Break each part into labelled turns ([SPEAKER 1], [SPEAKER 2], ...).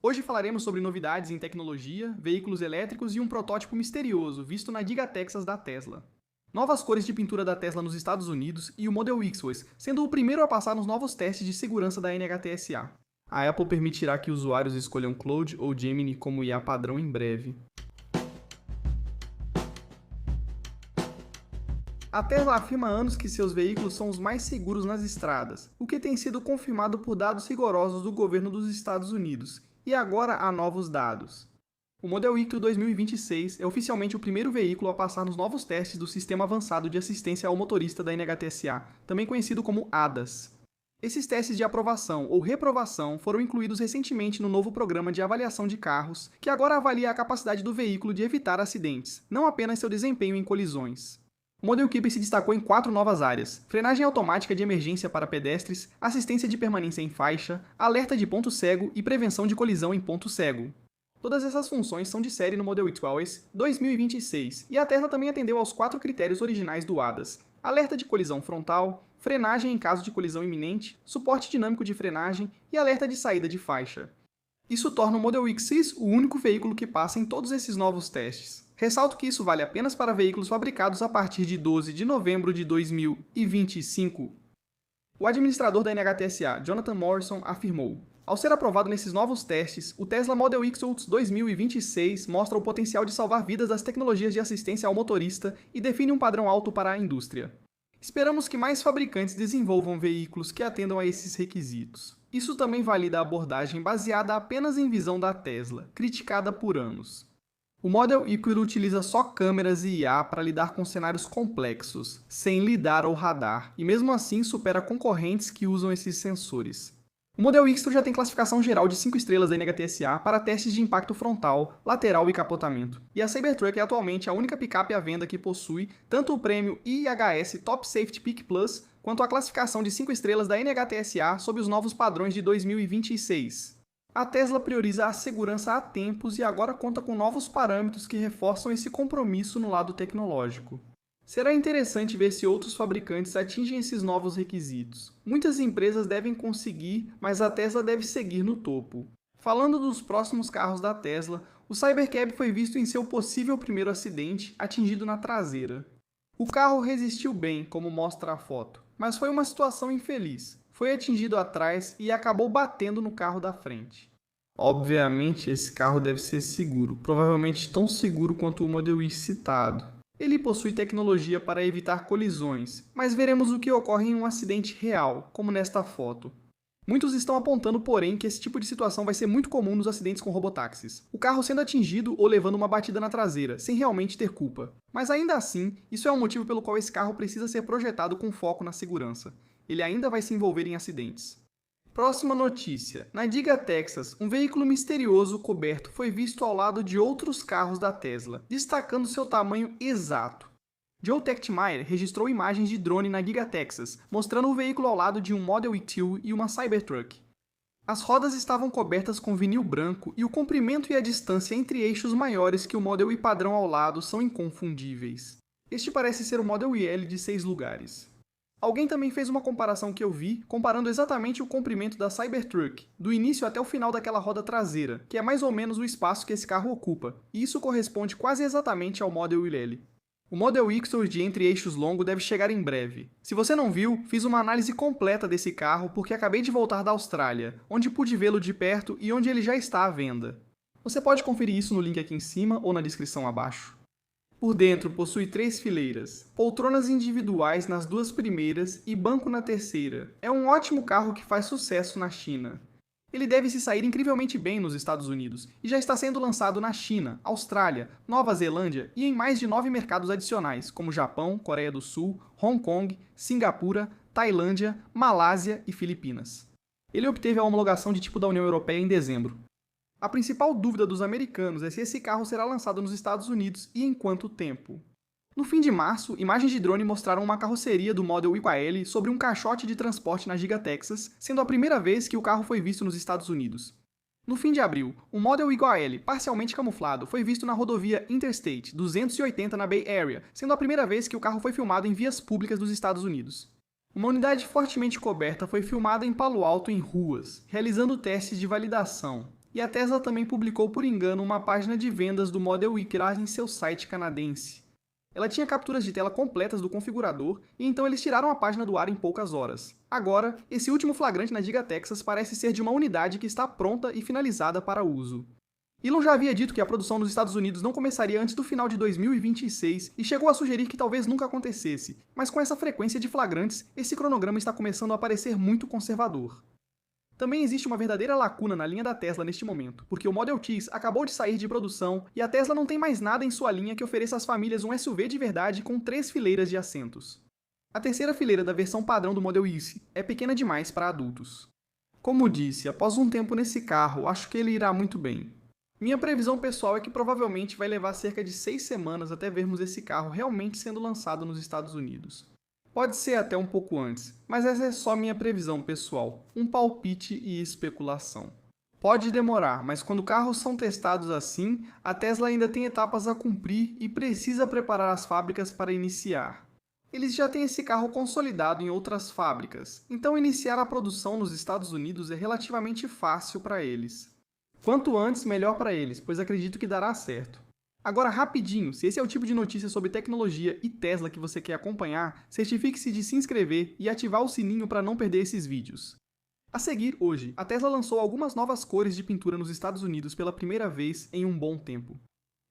[SPEAKER 1] Hoje falaremos sobre novidades em tecnologia, veículos elétricos e um protótipo misterioso visto na Giga Texas da Tesla. Novas cores de pintura da Tesla nos Estados Unidos e o Model X sendo o primeiro a passar nos novos testes de segurança da NHTSA. A Apple permitirá que usuários escolham Claude ou Gemini como IA padrão em breve. A Tesla afirma há anos que seus veículos são os mais seguros nas estradas, o que tem sido confirmado por dados rigorosos do governo dos Estados Unidos, e agora há novos dados. O Model Y 2026 é oficialmente o primeiro veículo a passar nos novos testes do Sistema Avançado de Assistência ao Motorista da NHTSA, também conhecido como ADAS. Esses testes de aprovação ou reprovação foram incluídos recentemente no novo programa de avaliação de carros, que agora avalia a capacidade do veículo de evitar acidentes, não apenas seu desempenho em colisões. O Model Keeper se destacou em 4 novas áreas: frenagem automática de emergência para pedestres, assistência de permanência em faixa, alerta de ponto cego e prevenção de colisão em ponto cego. Todas essas funções são de série no Model Y 2026, e a Tesla também atendeu aos 4 critérios originais do ADAS: alerta de colisão frontal, frenagem em caso de colisão iminente, suporte dinâmico de frenagem e alerta de saída de faixa. Isso torna o Model X o único veículo que passa em todos esses novos testes. Ressalto que isso vale apenas para veículos fabricados a partir de 12 de novembro de 2025. O administrador da NHTSA, Jonathan Morrison, afirmou: ao ser aprovado nesses novos testes, o Tesla Model X 2026 mostra o potencial de salvar vidas das tecnologias de assistência ao motorista e define um padrão alto para a indústria. Esperamos que mais fabricantes desenvolvam veículos que atendam a esses requisitos. Isso também valida a abordagem baseada apenas em visão da Tesla, criticada por anos. O Model Y utiliza só câmeras e IA para lidar com cenários complexos, sem lidar ou radar, e mesmo assim supera concorrentes que usam esses sensores. O Model X já tem classificação geral de 5 estrelas da NHTSA para testes de impacto frontal, lateral e capotamento, e a Cybertruck é atualmente a única picape à venda que possui tanto o prêmio IHS Top Safety Pick Plus quanto a classificação de 5 estrelas da NHTSA sob os novos padrões de 2026. A Tesla prioriza a segurança há tempos e agora conta com novos parâmetros que reforçam esse compromisso no lado tecnológico. Será interessante ver se outros fabricantes atingem esses novos requisitos. Muitas empresas devem conseguir, mas a Tesla deve seguir no topo. Falando dos próximos carros da Tesla, o Cybercab foi visto em seu possível primeiro acidente, atingido na traseira. O carro resistiu bem, como mostra a foto, mas foi uma situação infeliz. Foi atingido atrás e acabou batendo no carro da frente. Obviamente, esse carro deve ser seguro, provavelmente tão seguro quanto o Model Y citado. Ele possui tecnologia para evitar colisões, mas veremos o que ocorre em um acidente real, como nesta foto. Muitos estão apontando, porém, que esse tipo de situação vai ser muito comum nos acidentes com robotáxis. O carro sendo atingido ou levando uma batida na traseira, sem realmente ter culpa. Mas ainda assim, isso é um motivo pelo qual esse carro precisa ser projetado com foco na segurança. Ele ainda vai se envolver em acidentes. Próxima notícia. Na Giga Texas, um veículo misterioso coberto foi visto ao lado de outros carros da Tesla, destacando seu tamanho exato. Joe Techtmeyer registrou imagens de drone na Giga Texas, mostrando o veículo ao lado de um Model Y e uma Cybertruck. As rodas estavam cobertas com vinil branco e o comprimento e a distância entre eixos maiores que o Model Y padrão ao lado são inconfundíveis. Este parece ser o Model YL de 6 lugares. Alguém também fez uma comparação que eu vi, comparando exatamente o comprimento da Cybertruck, do início até o final daquela roda traseira, que é mais ou menos o espaço que esse carro ocupa, e isso corresponde quase exatamente ao Model YL. O Model X de entre-eixos longo deve chegar em breve. Se você não viu, fiz uma análise completa desse carro porque acabei de voltar da Austrália, onde pude vê-lo de perto e onde ele já está à venda. Você pode conferir isso no link aqui em cima ou na descrição abaixo. Por dentro possui 3 fileiras, poltronas individuais nas 2 primeiras e banco na terceira. É um ótimo carro que faz sucesso na China. Ele deve se sair incrivelmente bem nos Estados Unidos e já está sendo lançado na China, Austrália, Nova Zelândia e em mais de 9 mercados adicionais, como Japão, Coreia do Sul, Hong Kong, Singapura, Tailândia, Malásia e Filipinas. Ele obteve a homologação de tipo da União Europeia em dezembro. A principal dúvida dos americanos é se esse carro será lançado nos Estados Unidos e em quanto tempo. No fim de março, imagens de drone mostraram uma carroceria do Model YL sobre um caixote de transporte na Giga Texas, sendo a primeira vez que o carro foi visto nos Estados Unidos. No fim de abril, um Model YL parcialmente camuflado foi visto na rodovia Interstate 280 na Bay Area, sendo a primeira vez que o carro foi filmado em vias públicas dos Estados Unidos. Uma unidade fortemente coberta foi filmada em Palo Alto em ruas, realizando testes de validação. E a Tesla também publicou por engano uma página de vendas do Model Y lá em seu site canadense. Ela tinha capturas de tela completas do configurador, e então eles tiraram a página do ar em poucas horas. Agora, esse último flagrante na Giga Texas parece ser de uma unidade que está pronta e finalizada para uso. Elon já havia dito que a produção nos Estados Unidos não começaria antes do final de 2026 e chegou a sugerir que talvez nunca acontecesse, mas com essa frequência de flagrantes, esse cronograma está começando a parecer muito conservador. Também existe uma verdadeira lacuna na linha da Tesla neste momento, porque o Model X acabou de sair de produção e a Tesla não tem mais nada em sua linha que ofereça às famílias um SUV de verdade com 3 fileiras de assentos. A terceira fileira da versão padrão do Model Y é pequena demais para adultos. Como disse, após um tempo nesse carro, acho que ele irá muito bem. Minha previsão pessoal é que provavelmente vai levar cerca de 6 semanas até vermos esse carro realmente sendo lançado nos Estados Unidos. Pode ser até um pouco antes, mas essa é só minha previsão pessoal, um palpite e especulação. Pode demorar, mas quando carros são testados assim, a Tesla ainda tem etapas a cumprir e precisa preparar as fábricas para iniciar. Eles já têm esse carro consolidado em outras fábricas, então iniciar a produção nos Estados Unidos é relativamente fácil para eles. Quanto antes, melhor para eles, pois acredito que dará certo. Agora, rapidinho, se esse é o tipo de notícia sobre tecnologia e Tesla que você quer acompanhar, certifique-se de se inscrever e ativar o sininho para não perder esses vídeos. A seguir, hoje, a Tesla lançou algumas novas cores de pintura nos Estados Unidos pela primeira vez em um bom tempo.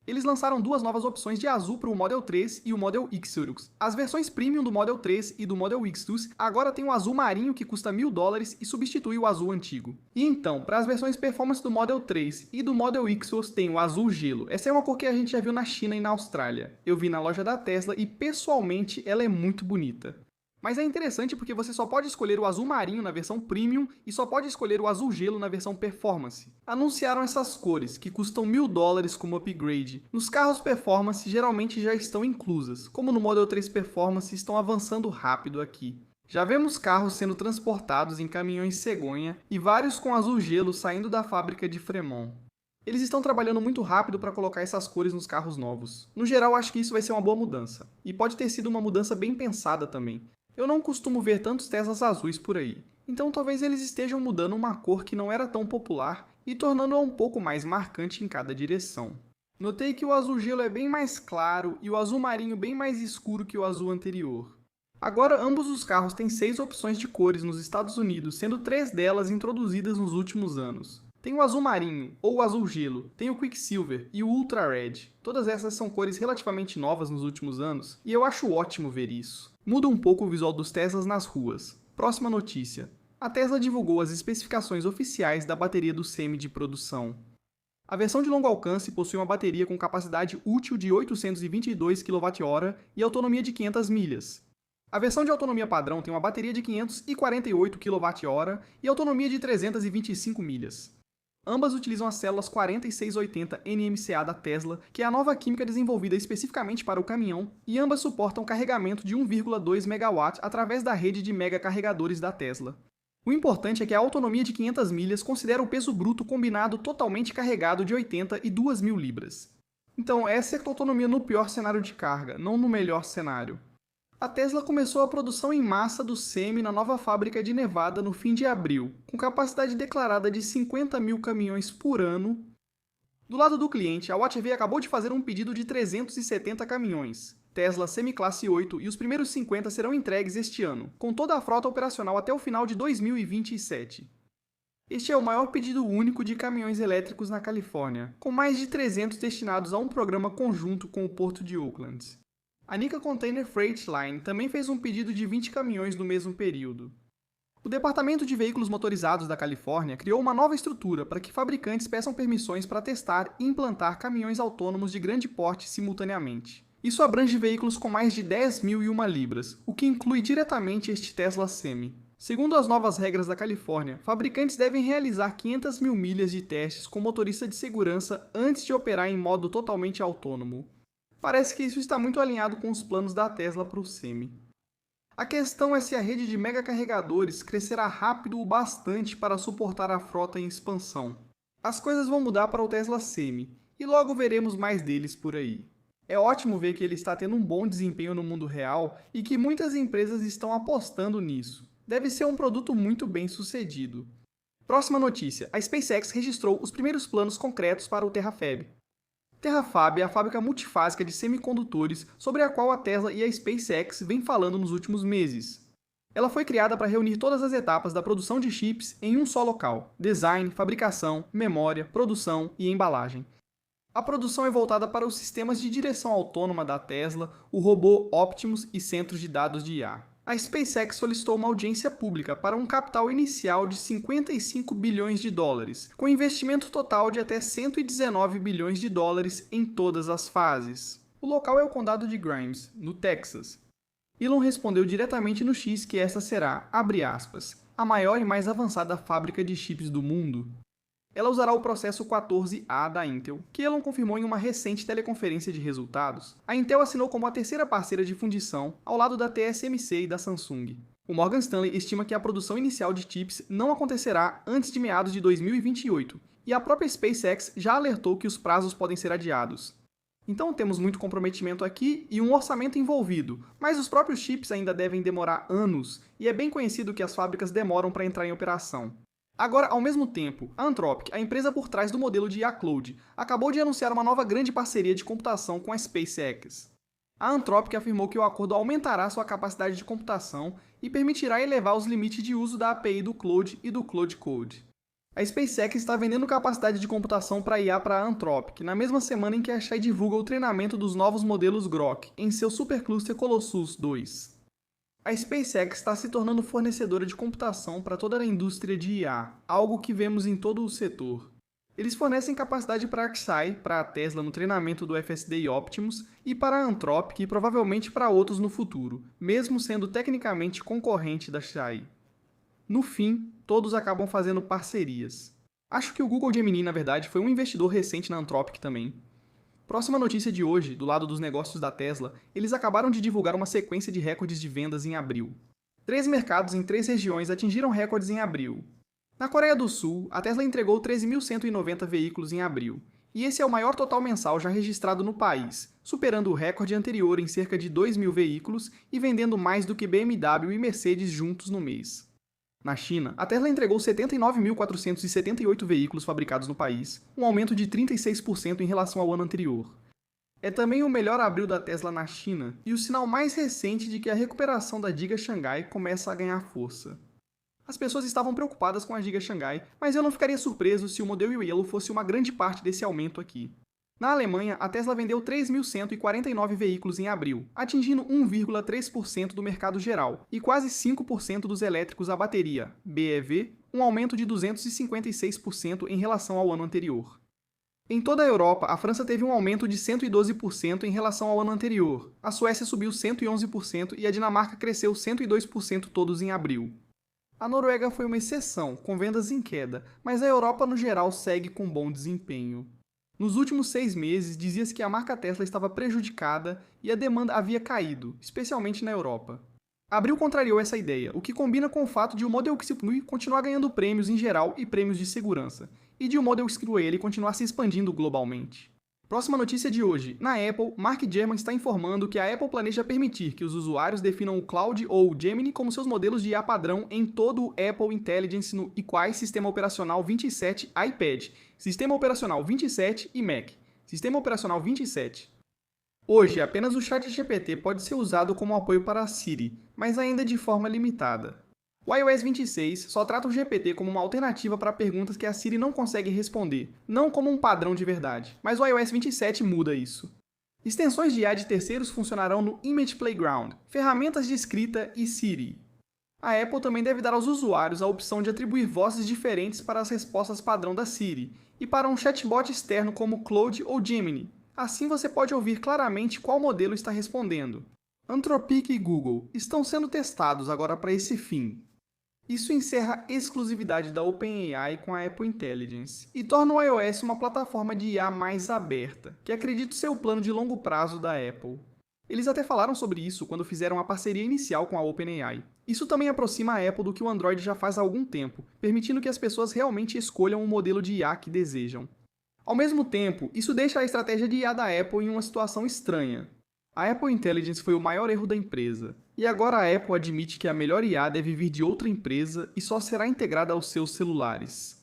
[SPEAKER 1] Eles lançaram duas novas opções de azul para o Model 3 e o Model X. As versões Premium do Model 3 e do Model X agora tem o azul marinho que custa $1.000 e substitui o azul antigo. E então, para as versões Performance do Model 3 e do Model X tem o azul gelo. Essa é uma cor que a gente já viu na China e na Austrália. Eu vi na loja da Tesla e pessoalmente ela é muito bonita. Mas é interessante porque você só pode escolher o azul marinho na versão Premium e só pode escolher o azul gelo na versão Performance. Anunciaram essas cores, que custam $1.000 como upgrade. Nos carros Performance geralmente já estão inclusas, como no Model 3 Performance estão avançando rápido aqui. Já vemos carros sendo transportados em caminhões cegonha e vários com azul gelo saindo da fábrica de Fremont. Eles estão trabalhando muito rápido para colocar essas cores nos carros novos. No geral, acho que isso vai ser uma boa mudança. E pode ter sido uma mudança bem pensada também. Eu não costumo ver tantos Teslas azuis por aí, então talvez eles estejam mudando uma cor que não era tão popular e tornando-a um pouco mais marcante em cada direção. Notei que o azul gelo é bem mais claro e o azul marinho bem mais escuro que o azul anterior. Agora ambos os carros têm 6 opções de cores nos Estados Unidos, sendo 3 delas introduzidas nos últimos anos. Tem o azul marinho, ou o azul gelo, tem o Quicksilver e o Ultra Red. Todas essas são cores relativamente novas nos últimos anos, e eu acho ótimo ver isso. Muda um pouco o visual dos Teslas nas ruas. Próxima notícia. A Tesla divulgou as especificações oficiais da bateria do Semi de produção. A versão de longo alcance possui uma bateria com capacidade útil de 822 kWh e autonomia de 500 milhas. A versão de autonomia padrão tem uma bateria de 548 kWh e autonomia de 325 milhas. Ambas utilizam as células 4680 NMCA da Tesla, que é a nova química desenvolvida especificamente para o caminhão, e ambas suportam carregamento de 1,2 MW através da rede de mega carregadores da Tesla. O importante é que a autonomia de 500 milhas considera o peso bruto combinado totalmente carregado de 82.000 libras. Então, essa é a autonomia no pior cenário de carga, não no melhor cenário. A Tesla começou a produção em massa do Semi na nova fábrica de Nevada no fim de abril, com capacidade declarada de 50.000 caminhões por ano. Do lado do cliente, a WattV acabou de fazer um pedido de 370 caminhões, Tesla Semi-Classe 8, e os primeiros 50 serão entregues este ano, com toda a frota operacional até o final de 2027. Este é o maior pedido único de caminhões elétricos na Califórnia, com mais de 300 destinados a um programa conjunto com o Porto de Oakland. A Nica Container Freight Line também fez um pedido de 20 caminhões no mesmo período. O Departamento de Veículos Motorizados da Califórnia criou uma nova estrutura para que fabricantes peçam permissões para testar e implantar caminhões autônomos de grande porte simultaneamente. Isso abrange veículos com mais de 10.001 libras, o que inclui diretamente este Tesla Semi. Segundo as novas regras da Califórnia, fabricantes devem realizar 500.000 milhas de testes com motorista de segurança antes de operar em modo totalmente autônomo. Parece que isso está muito alinhado com os planos da Tesla para o Semi. A questão é se a rede de mega carregadores crescerá rápido o bastante para suportar a frota em expansão. As coisas vão mudar para o Tesla Semi, e logo veremos mais deles por aí. É ótimo ver que ele está tendo um bom desempenho no mundo real e que muitas empresas estão apostando nisso. Deve ser um produto muito bem sucedido. Próxima notícia: a SpaceX registrou os primeiros planos concretos para o Terrafab. Terrafab é a fábrica multifásica de semicondutores sobre a qual a Tesla e a SpaceX vêm falando nos últimos meses. Ela foi criada para reunir todas as etapas da produção de chips em um só local: design, fabricação, memória, produção e embalagem. A produção é voltada para os sistemas de direção autônoma da Tesla, o robô Optimus e centros de dados de IA. A SpaceX solicitou uma audiência pública para um capital inicial de 55 bilhões de dólares, com investimento total de até 119 bilhões de dólares em todas as fases. O local é o condado de Grimes, no Texas. Elon respondeu diretamente no X que esta será, abre aspas, a maior e mais avançada fábrica de chips do mundo. Ela usará o processo 14A da Intel, que Elon confirmou em uma recente teleconferência de resultados. A Intel assinou como a terceira parceira de fundição, ao lado da TSMC e da Samsung. O Morgan Stanley estima que a produção inicial de chips não acontecerá antes de meados de 2028, e a própria SpaceX já alertou que os prazos podem ser adiados. Então temos muito comprometimento aqui e um orçamento envolvido, mas os próprios chips ainda devem demorar anos, e é bem conhecido que as fábricas demoram para entrar em operação. Agora, ao mesmo tempo, a Anthropic, a empresa por trás do modelo de IA Cloud, acabou de anunciar uma nova grande parceria de computação com a SpaceX. A Anthropic afirmou que o acordo aumentará sua capacidade de computação e permitirá elevar os limites de uso da API do Cloud e do Cloud Code. A SpaceX está vendendo capacidade de computação para IA para a Anthropic, na mesma semana em que a Shai divulga o treinamento dos novos modelos Grok em seu supercluster Colossus 2. A SpaceX está se tornando fornecedora de computação para toda a indústria de IA, algo que vemos em todo o setor. Eles fornecem capacidade para a Xai, para a Tesla no treinamento do FSD Optimus, e para a Anthropic e provavelmente para outros no futuro, mesmo sendo tecnicamente concorrente da Shai. No fim, todos acabam fazendo parcerias. Acho que o Google Gemini, na verdade, foi um investidor recente na Anthropic também. Próxima notícia de hoje, do lado dos negócios da Tesla, eles acabaram de divulgar uma sequência de recordes de vendas em abril. 3 mercados em 3 regiões atingiram recordes em abril. Na Coreia do Sul, a Tesla entregou 13.190 veículos em abril, e esse é o maior total mensal já registrado no país, superando o recorde anterior em cerca de 2.000 veículos e vendendo mais do que BMW e Mercedes juntos no mês. Na China, a Tesla entregou 79.478 veículos fabricados no país, um aumento de 36% em relação ao ano anterior. É também o melhor abril da Tesla na China e o sinal mais recente de que a recuperação da Giga Xangai começa a ganhar força. As pessoas estavam preocupadas com a Giga Xangai, mas eu não ficaria surpreso se o Model Y fosse uma grande parte desse aumento aqui. Na Alemanha, a Tesla vendeu 3.149 veículos em abril, atingindo 1,3% do mercado geral e quase 5% dos elétricos a bateria, BEV, um aumento de 256% em relação ao ano anterior. Em toda a Europa, a França teve um aumento de 112% em relação ao ano anterior, a Suécia subiu 111% e a Dinamarca cresceu 102% todos em abril. A Noruega foi uma exceção, com vendas em queda, mas a Europa no geral segue com bom desempenho. Nos últimos 6 meses, dizia-se que a marca Tesla estava prejudicada e a demanda havia caído, especialmente na Europa. Abril contrariou essa ideia, o que combina com o fato de o Model X Plug continuar ganhando prêmios em geral e prêmios de segurança, e de o Model X Scale continuar se expandindo globalmente. Próxima notícia de hoje. Na Apple, Mark Gurman está informando que a Apple planeja permitir que os usuários definam o Cloud ou o Gemini como seus modelos de IA padrão em todo o Apple Intelligence no iQOO Sistema Operacional 27 iPad, Sistema Operacional 27 e Mac, Sistema Operacional 27. Hoje, apenas o ChatGPT pode ser usado como apoio para a Siri, mas ainda de forma limitada. O iOS 26 só trata o GPT como uma alternativa para perguntas que a Siri não consegue responder, não como um padrão de verdade, mas o iOS 27 muda isso. Extensões de IA de terceiros funcionarão no Image Playground, ferramentas de escrita e Siri. A Apple também deve dar aos usuários a opção de atribuir vozes diferentes para as respostas padrão da Siri, e para um chatbot externo como Claude ou Gemini. Assim você pode ouvir claramente qual modelo está respondendo. Anthropic e Google estão sendo testados agora para esse fim. Isso encerra a exclusividade da OpenAI com a Apple Intelligence e torna o iOS uma plataforma de IA mais aberta, que acredito ser o plano de longo prazo da Apple. Eles até falaram sobre isso quando fizeram a parceria inicial com a OpenAI. Isso também aproxima a Apple do que o Android já faz há algum tempo, permitindo que as pessoas realmente escolham o modelo de IA que desejam. Ao mesmo tempo, isso deixa a estratégia de IA da Apple em uma situação estranha. A Apple Intelligence foi o maior erro da empresa, e agora a Apple admite que a melhor IA deve vir de outra empresa e só será integrada aos seus celulares.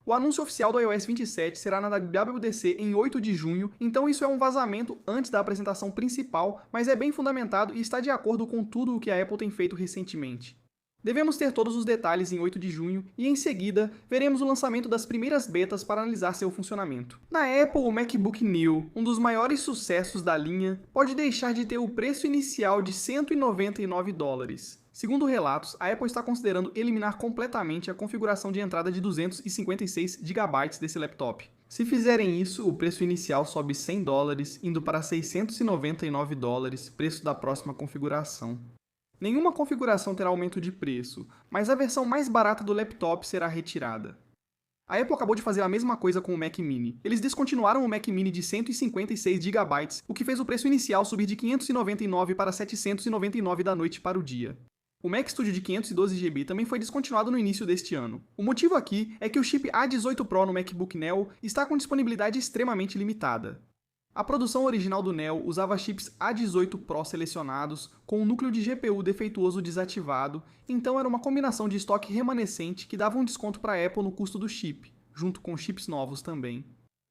[SPEAKER 1] O anúncio oficial do iOS 27 será na WWDC em 8 de junho, então isso é um vazamento antes da apresentação principal, mas é bem fundamentado e está de acordo com tudo o que a Apple tem feito recentemente. Devemos ter todos os detalhes em 8 de junho e, em seguida, veremos o lançamento das primeiras betas para analisar seu funcionamento. Na Apple, o MacBook Neo, um dos maiores sucessos da linha, pode deixar de ter o preço inicial de $199. Segundo relatos, a Apple está considerando eliminar completamente a configuração de entrada de 256 GB desse laptop. Se fizerem isso, o preço inicial sobe $100, indo para $699, preço da próxima configuração. Nenhuma configuração terá aumento de preço, mas a versão mais barata do laptop será retirada. A Apple acabou de fazer a mesma coisa com o Mac Mini. Eles descontinuaram o Mac Mini de 156 GB, o que fez o preço inicial subir de 599 para 799 da noite para o dia. O Mac Studio de 512 GB também foi descontinuado no início deste ano. O motivo aqui é que o chip A18 Pro no MacBook Neo está com disponibilidade extremamente limitada. A produção original do Neo usava chips A18 Pro selecionados, com um núcleo de GPU defeituoso desativado, então era uma combinação de estoque remanescente que dava um desconto para a Apple no custo do chip, junto com chips novos também.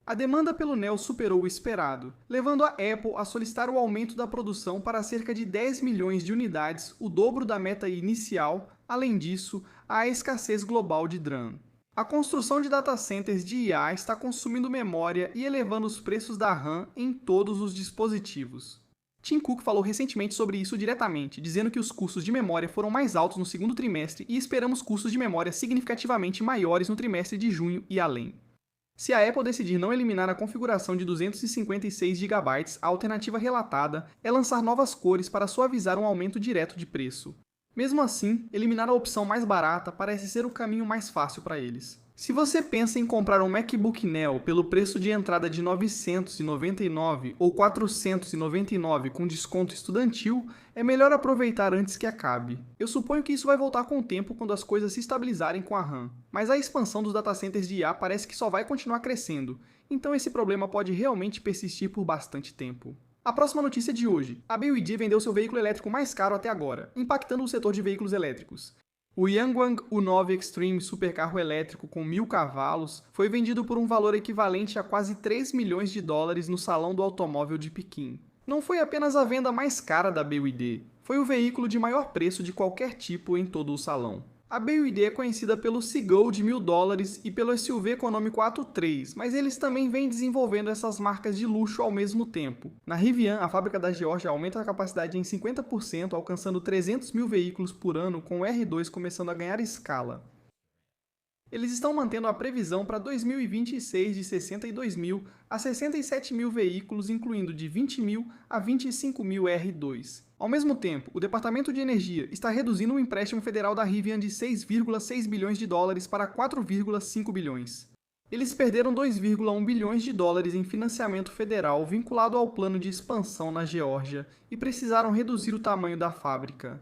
[SPEAKER 1] A demanda pelo Neo superou o esperado, levando a Apple a solicitar o aumento da produção para cerca de 10 milhões de unidades, o dobro da meta inicial. Além disso, há a escassez global de DRAM. A construção de data centers de IA está consumindo memória e elevando os preços da RAM em todos os dispositivos. Tim Cook falou recentemente sobre isso diretamente, dizendo que os custos de memória foram mais altos no segundo trimestre e esperamos custos de memória significativamente maiores no trimestre de junho e além. Se a Apple decidir não eliminar a configuração de 256 GB, a alternativa relatada é lançar novas cores para suavizar um aumento direto de preço. Mesmo assim, eliminar a opção mais barata parece ser o caminho mais fácil para eles. Se você pensa em comprar um MacBook Neo pelo preço de entrada de $999 ou $499 com desconto estudantil, é melhor aproveitar antes que acabe. Eu suponho que isso vai voltar com o tempo quando as coisas se estabilizarem com a RAM, mas a expansão dos datacenters de IA parece que só vai continuar crescendo, então esse problema pode realmente persistir por bastante tempo. A próxima notícia de hoje. A BYD vendeu seu veículo elétrico mais caro até agora, impactando o setor de veículos elétricos. O Yangwang U9 Extreme supercarro elétrico com 1.000 cavalos foi vendido por um valor equivalente a quase $3 milhões no Salão do Automóvel de Pequim. Não foi apenas a venda mais cara da BYD, foi o veículo de maior preço de qualquer tipo em todo o salão. A BYD é conhecida pelo Seagull de $1.000 e pelo SUV econômico ATO3, mas eles também vêm desenvolvendo essas marcas de luxo ao mesmo tempo. Na Rivian, a fábrica da Geórgia aumenta a capacidade em 50%, alcançando 300 mil veículos por ano, com o R2 começando a ganhar escala. Eles estão mantendo a previsão para 2026 de 62 mil a 67 mil veículos, incluindo de 20 mil a 25 mil R2. Ao mesmo tempo, o Departamento de Energia está reduzindo o empréstimo federal da Rivian de $6,6 bilhões para 4,5 bilhões. Eles perderam $2,1 bilhões em financiamento federal vinculado ao plano de expansão na Geórgia e precisaram reduzir o tamanho da fábrica.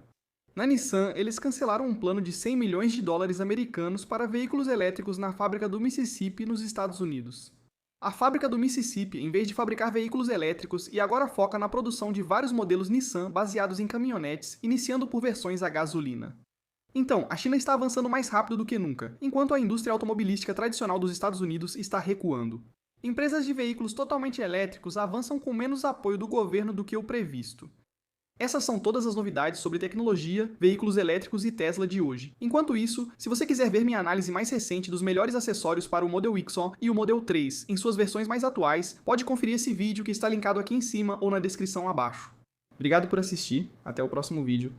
[SPEAKER 1] Na Nissan, eles cancelaram um plano de $100 milhões americanos para veículos elétricos na fábrica do Mississippi, nos Estados Unidos. A fábrica do Mississippi, em vez de fabricar veículos elétricos, e agora foca na produção de vários modelos Nissan baseados em caminhonetes, iniciando por versões a gasolina. Então, a China está avançando mais rápido do que nunca, enquanto a indústria automobilística tradicional dos Estados Unidos está recuando. Empresas de veículos totalmente elétricos avançam com menos apoio do governo do que o previsto. Essas são todas as novidades sobre tecnologia, veículos elétricos e Tesla de hoje. Enquanto isso, se você quiser ver minha análise mais recente dos melhores acessórios para o Model Y e o Model 3 em suas versões mais atuais, pode conferir esse vídeo que está linkado aqui em cima ou na descrição abaixo. Obrigado por assistir, até o próximo vídeo.